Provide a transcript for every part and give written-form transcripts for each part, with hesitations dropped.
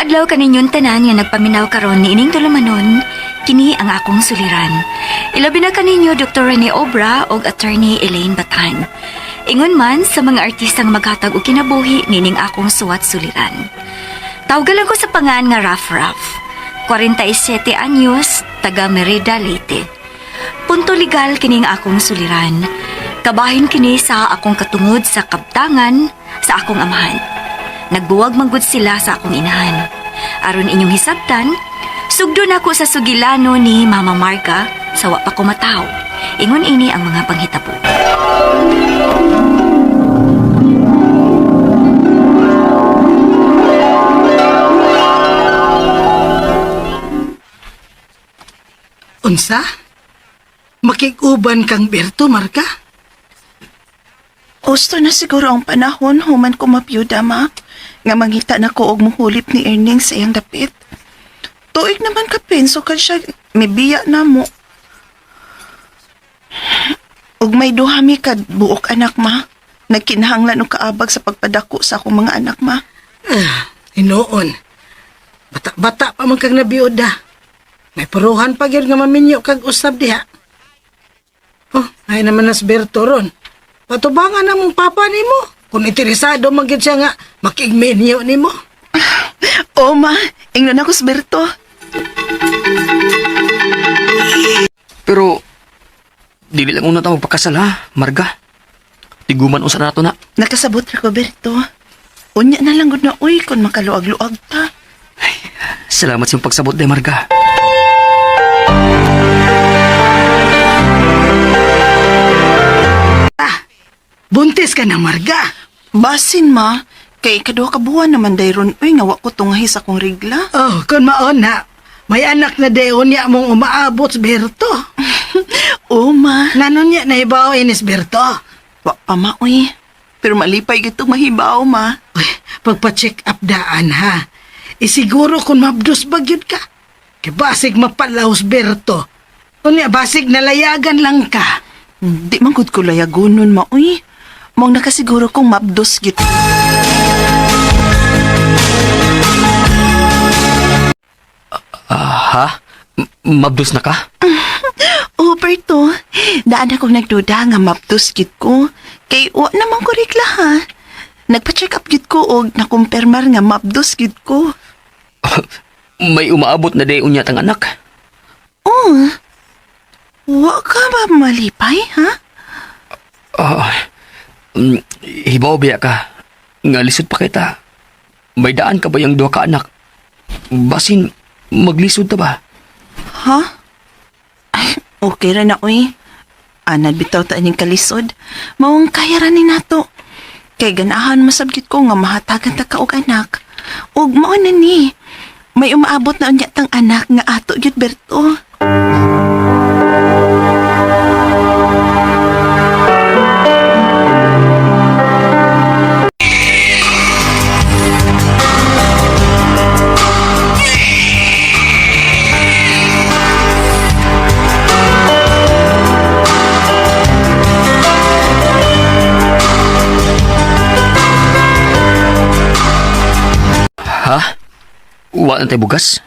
adlaw kaninyong tanan nga nagpaminaw karon ni ining tulumanon, kini ang akong suliran. Ilabi na kaninyo Dr. Rene Obra o Attorney Elaine Batan. Ingon man sa mga artistang maghatag og kinabuhi nining akong suwat suliran. Tawgalan ko sa pangan nga Raf, 47 anyos, taga Merida, Leyte. Punto legal kining akong suliran. Kabahin kini sa akong katungod sa kabtangan sa akong amahan. Nagbuwag manggod sila sa akong inahan. Aron inyong hisabtan, sugdo na ko sa sugilano ni Mama Marga sa wa pa ko mataw. Ingon ini ang mga panghitabo. Unsa? Makikuban kang Berto, Marga? Gusto na siguro ang panahon human ko mapiyuda, ma. Nga mangita na ko og muhulip ni Erning sa iyang dapit. Tuig naman ka penso ka siya, may biya na mo. Ug may duha mi ka buok anak, ma. Nagkinahanglan og kaabag sa pagpadako sa akong mga anak, ma. Hinoon. Bata-bata pa man kang nabiyuda. May puruhan pa gyud nga maminyo kag usab diha. Oh, ay naman nas Berto ron. Patubangan na mong papa nimo. Kung interesado man gyud siya nga makigminyo nimo. O, ma. Ingnon ako sa Berto. Pero, dili lang una tayo magpakasal ha, Marga. Tiguman usa na nato na. Nakasabot ra ko, Berto. Unya na lang gud na uy kung makaluag-luag ta. Salamat sa iyong pagsabot day, Marga. Buntis ka na, Marga. Basin, ma. Kay kaduha ka buwan naman dayron uy nga wa ko tungahi sa akong regla. Oh, kun maon na. May anak na dayon niya mong umaabot sa Berto. O, ma. Nanon niya na ibaw inis Berto. Wa pa, ma, uy. Pero malipay gitong mahibaw, ma. Uy, pagpa-check up daan ha. Isiguro kung mabdos bagyod ka. Kay basig mapalaos Berto. Kunya basig nalayagan lang ka. Di man gud ko layagonon, ma, uy. Mong nakasiguro kong mabdos git. Ha? Mabdos na ka? O, Berto. Daan akong nagduda nga mabdos git ko. Kay wa naman ko regla, ha. Nagpa-check up git ko og nakumpirmar nga mabdos git ko. May umaabot na day unya tang anak. Oh. Wa ka ba malipay, ha? Hibaw biya ka. Nga lisod pa kita. May daan ka ba yung duha ka anak? Basin, maglisod ta ba? Ha? Ay, okay ra na, uy. Anad bitaw ta ining kalisod. Mawang kaya ra ni nato. Kay ganahan masabgit ko nga mahatagan ta ka og anak. Ug mao na ni. May umaabot na unya tang anak nga ato gyud, Berto. Ha? Wa na tayo bugas?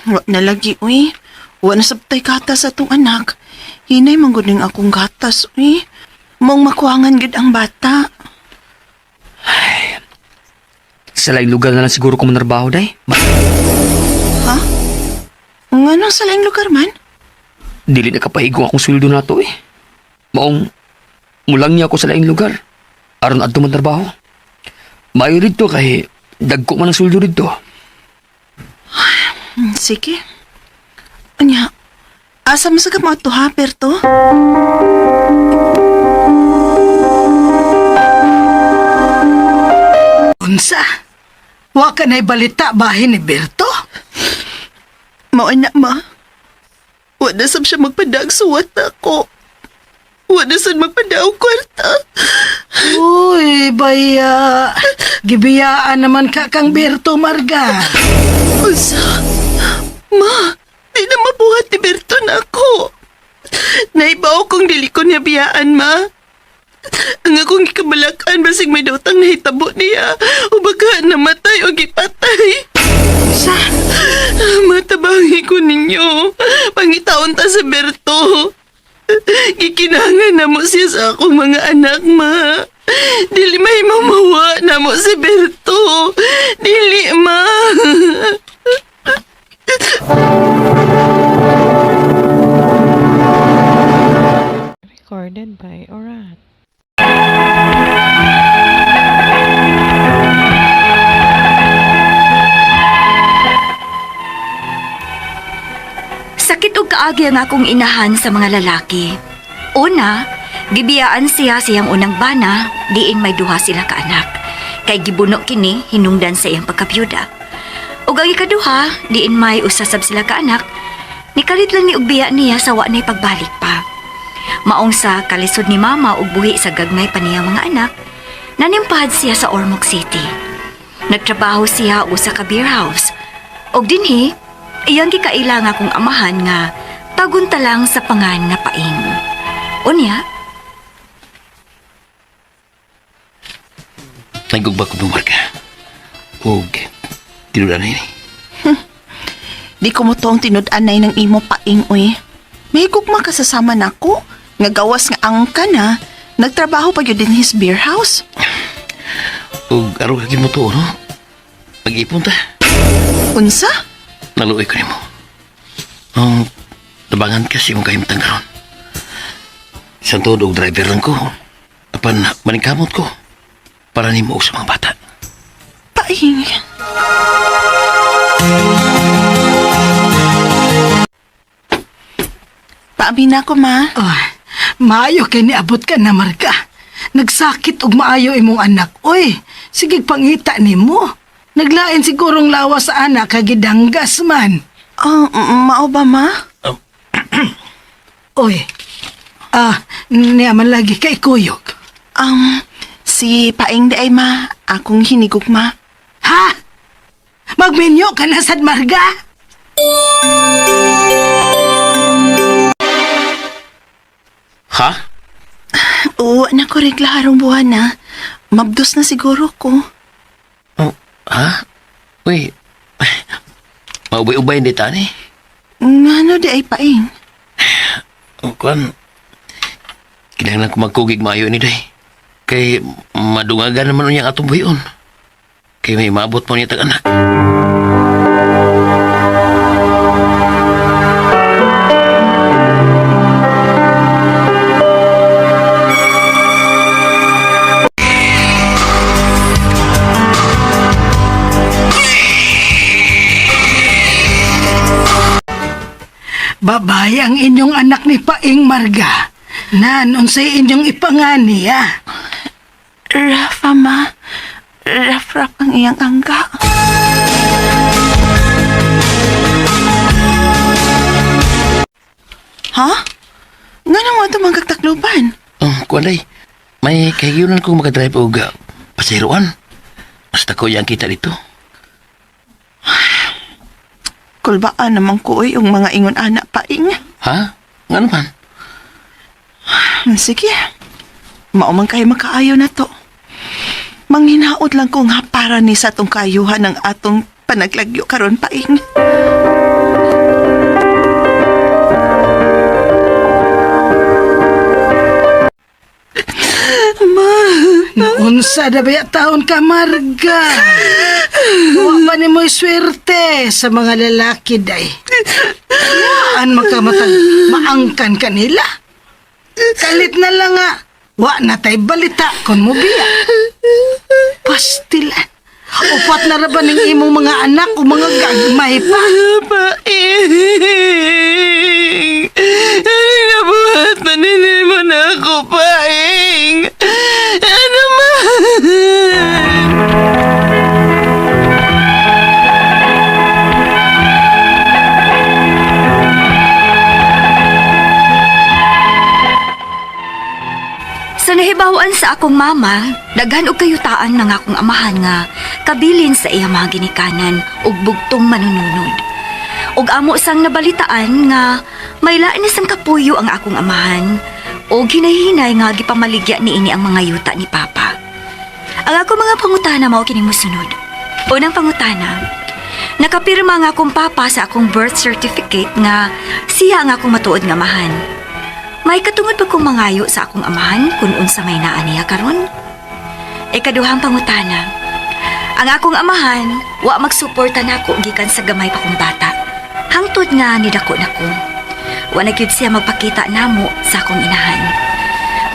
Wa na lagi, uy. Wa na sabtay gatas sa tong anak. Hinay mangguning akong gatas, uy. Mong makuhangan gid ang bata. Sa laing lugar na lang siguro ko manarbaho day. Ha? Nga nang sa laing lugar man? Dili na kapahigong akong sweldo na to eh. Maong, mulang niya ako sa laing lugar. Aron adto man trabaho. Mayo rito kay dagko man ang sweldo rito. Sige. Anya, asa masagap mo ito ha, Berto? Unsa? Wa ka na'y balita bahin ni Berto? Mao na, ma. Wa na sab siya magpadag suwat ako. Wa na sad magpadaw kwarta. Uy, baya. Gibiyaan naman ka kang Berto, Marga. Usa? Ma, di na mabuhat ni Berto na ako. Naibaw kong dili ko niya biyaan, ma. Ang akong ikabalakan basig may dautang nahitabo niya o baka namatay o gipatay. Sa? Matabangi ko ninyo. Pangitaon ta sa Berto. Gikinangan na mo siya sa akong mga anak, ma. Dili may mamawa na mo si Berto. Dili, ma. Recorded by Orat. Sakit og kaagi ang akong inahan sa mga lalaki. Una, gibiyaan siya siyang unang bana, diin may duha sila ka anak. Kay gibuno kini hinungdan sa iyang pagkabiyuda. Ug ang ikaduha, diin may usasab sila ka anak, nikalit lang ni og biya niya sa wa nay pagbalik pa. Maong sa kalisod ni mama ug buhi sa gagmay pa niyang mga anak, nanimpahad siya sa Ormoc City. Nagtrabaho siya usa ka beer house. Og dinhi, iyang gikailang akong amahan nga tagunta lang sa pangan nga paing. Unya, Nagugba ko dumar ka. Huwag, tinudan na yun eh. Di ko mo tong tinud-anay ng imo paing, uy. May gugma ka sasama nako. Nga gawas nga angka na. Nagtrabaho pa yun din his beer house. Huwag araw kagin mo to, no? Mag-ipon ta. Unsa? Naluoy ko ni mo. Nabangan kasi mong kahimtang karon. Isang todo og driver lang ko. Apan maningkamot ko. Para ni mo sa mga bata. Paing. Paamin na ako, ma. Oh, maayo kay niabot ka na, Marga. Nagsakit og maayo imong anak. Oy, sige pangita nimo. Naglain sigurong lawas sa anak kagidanggas man. Mao ba, ma? Oy, niyaman lagi kay kuyog. Si Paing day, ma. Akong hinigugma. Ha? Magminyo ka na sad, Marga? Ha? Oo, nakorigla harong buwan na. Mabdos na siguro ko. Oh, ha? Uy, maubay-ubay hindi tani. Ngano di ay Paing? O, kuan, kinahanglan ko magkugig maayo ni day. Kay madungagan naman niyang atong buhion. Kay may maabot mo niya tag-anak. Babay ang inyong anak ni Paing, Marga. Nan, unsay inyong ipangani, ha? Rafa, ma. Raf ang iyang angga. Ha? Nga nang wato mang kagtakluban? Kuan day, may kahiyunan kong makadrive og pasiruan. Basta ko yang kita dito. Kulbaan naman ko yung mga ingon anak Paing. Ha? Nga naman? Sige. Maumang kayo makaayo na to. Manghinaot lang kung para ni sa tong kayuhan ng atong panaglagyo karon Paing. Ma. Naunsa na ba taon ka, Marga? Huwag pa ni mo'y swerte sa mga lalaki, day. Yaan makamatag maangkan kanila. Kalit na lang nga. Wa na tay balita kon mo biya. Pastilan. Upat na ra ba ning imong mga anak o mga gagmay pa? Paing. Ano nabuhat maninin mo na ako, Paing? Ano man? sa nahibawan sa akong mama, daghan og kayutaan ng akong amahan nga kabilin sa iya mga ginikanan ug bugtong manununod. Ug amo sang nabalitaan nga may lain isang kapuyo ang akong amahan, o ginahinay nga gipamaligya ni ini ang mga yuta ni Papa. Ang ako mga pangutana mao kining mosunod. Unang pangutana, nakapirma nga akong papa sa akong birth certificate nga siya ang akong matuod nga amahan. May katungod ba kong mangayo sa akong amahan kung unsa may naa niya karon? Ikaduhang pangutana, ang akong amahan wa magsuporta nako gikan sa gamay pa kong bata. Hangtod nga nidako nako. Wa na gyud siya magpakita namo sa akong inahan.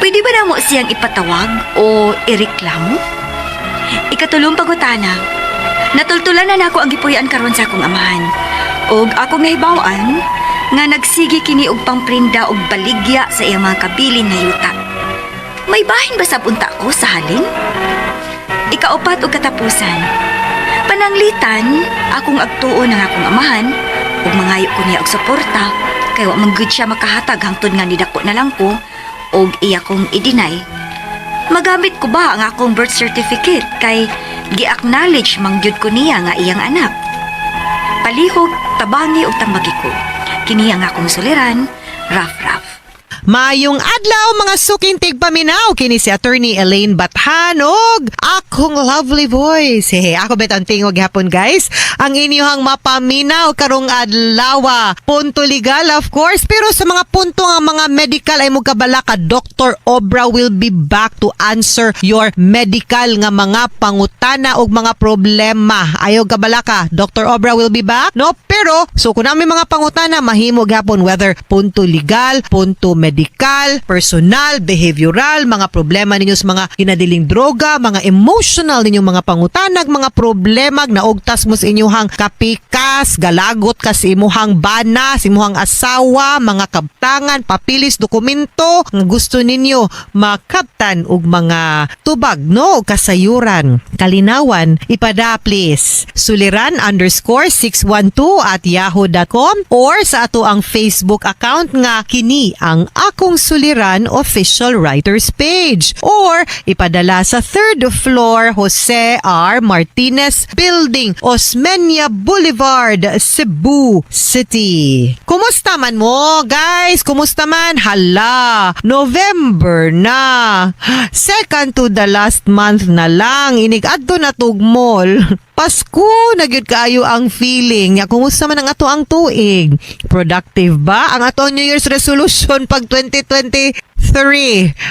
Pwede ba namo siyang ipatawag o ireklamo? Ikatulong pangutana, natultulan na nako ang gipuy-an karon sa akong amahan. Og akong nahibaw-an nga nagsigi kini og pangprinda og baligya sa iyang mga kabilin nga yuta. May bahin ba sa punta ko sa halin? Ikaupat og katapusan. Pananglitan, akong agtuo ng akong amahan ug mangayo ko niya og suporta kay wa man gyud siya makahatag hangtod nga nidako na lang ko og iya kong i-deny. Magamit ko ba ang akong birth certificate kay gi-acknowledge mangyud ko niya nga iyang anak? Palihog, tabangi ug tambagi ko. Kini ang akong suliran, Raf. Mayong adlaw mga suking tigpaminaw kini si Attorney Elaine Bathanog. Akong lovely voice. Ako bet ang tingog hapon guys. Ang inyong mapaminaw karong adlaw. Punto legal of course, pero sa mga punto nga mga medical ay mo kabala ka Dr. Obra will be back to answer your medical nga mga pangutana og mga problema. Ayaw kabala ka Dr. Obra will be back? No, pero so kung namin mga pangutana mahimo gapon whether punto legal, punto medical, personal, behavioral, mga problema ninyo sa mga kinadiling droga, mga emotional ninyong mga pangutanag, mga problema naugtas mo sa inyuhang kapikas, galagot ka sa imuhang bana, sa imuhang asawa, mga kabtangan, papilis, dokumento, nga gusto ninyo makaptan og mga tubag, no? Kasayuran, kalinawan, ipada please. Suliran_612@yahoo.com or sa ato ang Facebook account nga kini ang Akong Suliran official writers page or ipadala sa 3rd floor Jose R. Martinez Building, Osmeña Boulevard, Cebu City. Kumusta man mo guys? Kumusta man? Hala, November na. Second to the last month na lang. Inig-adto na tugmol. Pasko, nagyud kaayo ang feeling. Ya, kumusta man ang ato ang tuig? Productive ba ang ato New Year's resolution pag 2023?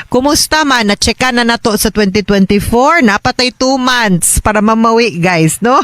Kumusta man? Na-checkan na nato sa 2024? Napatay 2 months para mamawi, guys, no?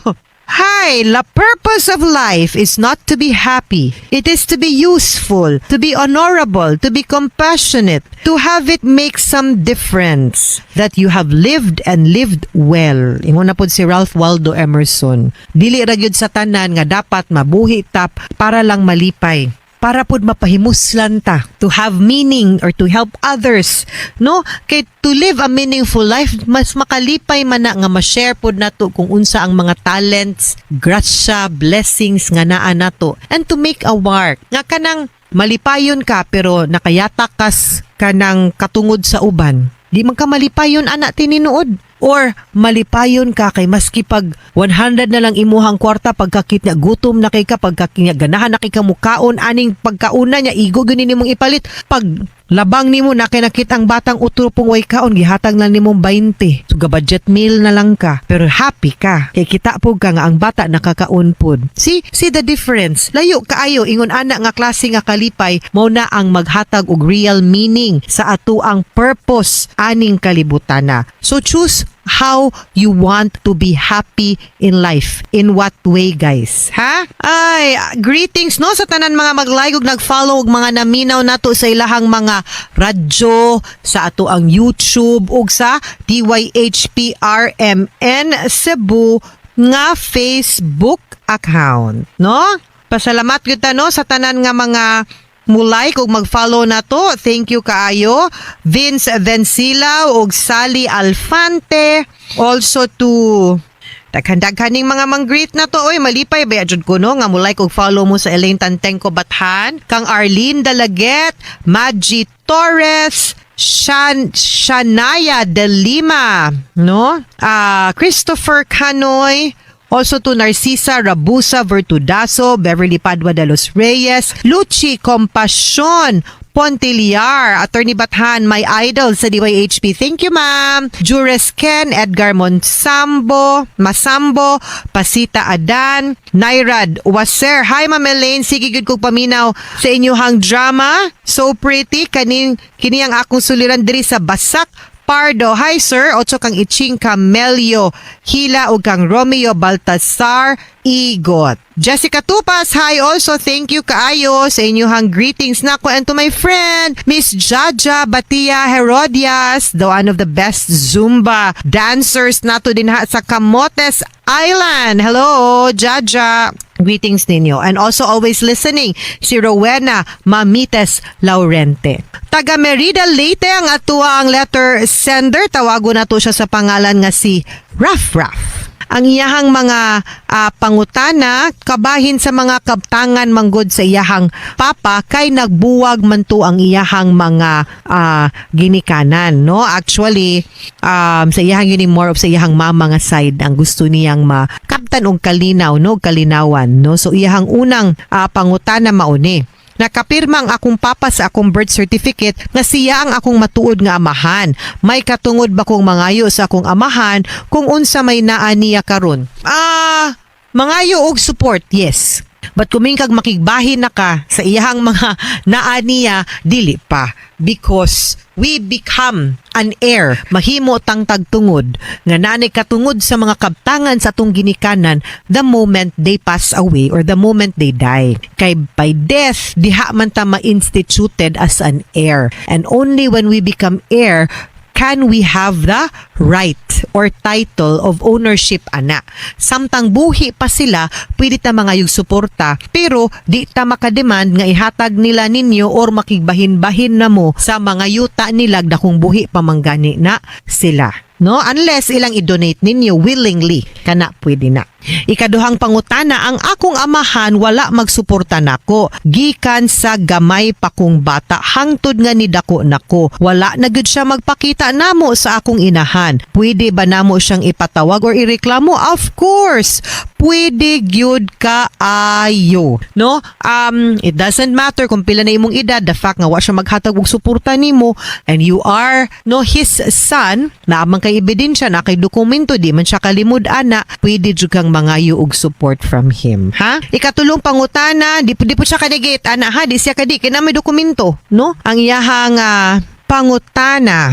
Hi, the purpose of life is not to be happy. It is to be useful, to be honorable, to be compassionate, to have it make some difference, that you have lived and lived well. Ingon na po si Ralph Waldo Emerson. Dili ra gyud sa tanan nga dapat mabuhi tap para lang malipay. Para pod mapahimuslan ta, to have meaning or to help others, no? Kay to live a meaningful life, mas makalipay man na nga ma-share pod nato kung unsa ang mga talents, grasya, blessings nga naa nato, and to make a work nga kanang malipayon ka pero nakayatakas kanang katungod sa uban. Di man ka malipayon ana tininuod. Or malipayon ka kay maski pag 100 na lang imuhang kwarta pagkakit niya gutom na kay ka pagkakit ganahan na kay ka mukaon aning pagkauna niya igo gyud nimong ipalit pag labang nimo na kay nakitang batang utrupong way kaon gihatag lang nimong 20 so budget meal na lang ka pero happy ka kay kita pug ka nga ang bata nakakaon pod. See the difference. Layo kaayo ingon ana nga klase nga kalipay mao na ang maghatag og real meaning sa ato ang purpose aning kalibutana. So choose how you want to be happy in life. In what way, guys? Ha? Ay, greetings no sa tanan mga mag-like ug nag-follow ug mga naminaw nato sa ilahang mga radyo, sa ato ang YouTube ug sa DYHPRMN Cebu nga Facebook account, no? Pasalamat gyud ta no sa tanan nga mga mulike ug mag-follow na to. Thank you kaayo. Vince Vencila ug Sally Alfante. Also to daghan-daghan ning mga mang-greet na to. Oy, malipay ba jud ko no nga mulike ug follow mo sa Elaine Tantengco Bathan, kang Arlene Dalaget, Maggie Torres, Shanaya De Lima, no? Christopher Canoy, Also to Narcisa Rabusa Vertudaso, Beverly Padua de los Reyes, Luchi Compassion, Pontiliar, Attorney Bathan, my idol sa DYHP. Thank you, ma'am. Jures Ken, Edgar Masambo, Pasita Adan, Nairad Waser. Hi, Ma'am Elaine. Sige, good kong paminaw sa inyuhang drama. So pretty. Kini ang akong suliran diri sa Basak, Pardo. Hi, sir. Otso kang Iching Camelio Hila o kang Romeo Baltasar Igot. Jessica Tupas, hi also. Thank you kaayo sa inyong greetings nako, and to my friend Miss Jaja Batia Herodias, the one of the best Zumba dancers nato din sa Camotes Island. Hello, Jaja. Greetings ninyo. And also always listening, si Rowena Mamites Laurente. Taga Merida Leyte ang atuwa ang letter sender. Tawago na to siya sa pangalan nga si Raf. Ang iyahang mga pangutana, kabahin sa mga kabtangan manggod sa iyahang papa, kay nagbuwag man to ang iyahang mga ginikanan. No? Actually, sa iyahang yun more of sa iyahang mama nga side, ang gusto niyang makaptan og kalinaw, no? Kalinawan. No? So iyahang unang pangutana mauni. Nakapirma ang akong papa sa akong birth certificate nga siya ang akong matuod nga amahan. May katungod ba kong mangayo sa akong amahan kung unsa may naa niya karon? Mangayo og support, yes. But kumingkag makigbahin na ka sa iyahang mga naa niya, dili pa. Because we become an heir, mahimo tang tagtungod nga nanay katungod sa mga kabtangan sa atong ginikanan the moment they pass away or the moment they die. Kay by death, diha man ta ma-instituted as an heir. And only when we become heir can we have the right or title of ownership ana. Samtang buhi pa sila, pwede ta mga yung suporta, pero di ta makademand nga ihatag nila ninyo or makigbahin-bahin na mo sa mga yuta nila dakong buhi pamanggani na sila. No, unless ilang i-donate ninyo willingly, kana pwede na. Ikaduhang pangutana, ang akong amahan wala magsuporta nako. Gikan sa gamay pa kong bata, hangtod nga ni dako nako. Wala na gud siya magpakita namo sa akong inahan. Pwede ba namo siyang ipatawag or ireklamo? Of course. Pwede gyud kaayo. No? It doesn't matter kung pila na imong edad, the fact nga wa siya maghatag og suporta nimo and you are his son, na amang kay ebidensya na kay dokumento, di man siya kalimud ana, pwede jud kang mangayo og support from him, ha? Ikatulong pangutana, di po siya kanigit ana, ha? Di siya kadi kay na may dokumento, no? Ang iyahang pangutana.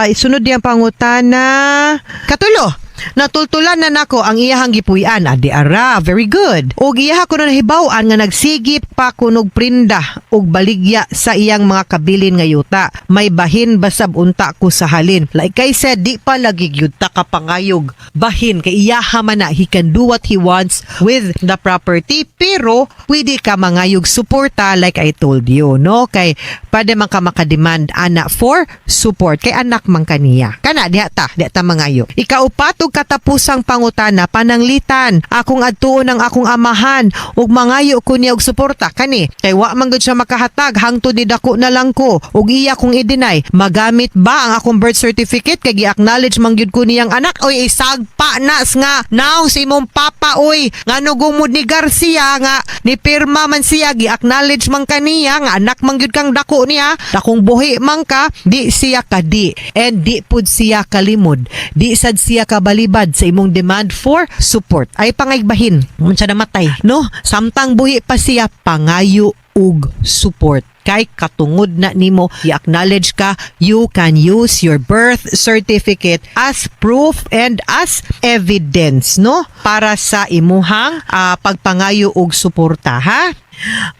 Isunod yang pangutana. Katulo. Natultulan na nako ang iyahang gipuy-an. Adi ara, very good. Og iyaha ko na nahibaw-an nga nagsigip pa kunog prinda og baligya sa iyang mga kabilin nga yuta. May bahin basab unta ko sa halin. Like I said, di pa lagi gyud ta kapangayog bahin kay iyaha man na, he can do what he wants with the property, pero pwede ka mangayog suporta like I told you, no? Kay pwede man ka makademand ana for support kay anak man kaniya. Kana diha ta mangayo. Ikaupat og katapusang pangutana, pananglitan akong adtuon ang akong amahan ug mangayo ko niya og suporta kani kay wa man gud siya makahatag hangtod ni dako na lang ko ug iya kong i-deny, magamit ba ang akong birth certificate kay gi-acknowledge man gyud ko niyang anak? Oy, isagpa nas nga now si imong papa, oy, ngano gumud ni Garcia nga ni pirma man siya, gi-acknowledge man kaniya nga anak man gyud kang dako niya, dakong buhi man ka, di siya kadi and di pud siya kalimod, di sad siya kabalibad sa imong demand for support. Ay pangaybahin mun siya namatay, no? Samtang buhi pa siya, pangayo ug support. Kay katungod na nimo, i-acknowledge ka, you can use your birth certificate as proof and as evidence, no? Para sa imuhang pagpangayo og suporta, ha?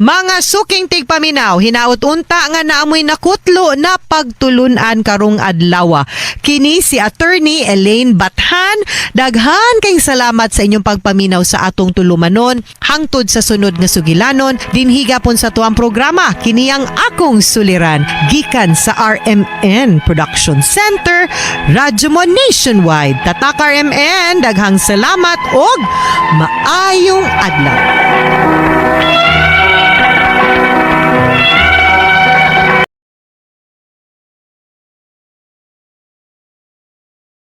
Mga suking tigpaminaw, hinaot unta nga naamoy nakutlo na pagtulunan karong adlaw. Kini si Attorney Elaine Bathan. Daghan kay salamat sa inyong pagpaminaw sa atong tulumanon hangtod sa sunod nga sugilanon dinhi gapon sa tuang programa. Kini ang akong suliran gikan sa RMN Production Center, Radyo Mo Nationwide. Tatak RMN, daghang salamat og maayong adlaw.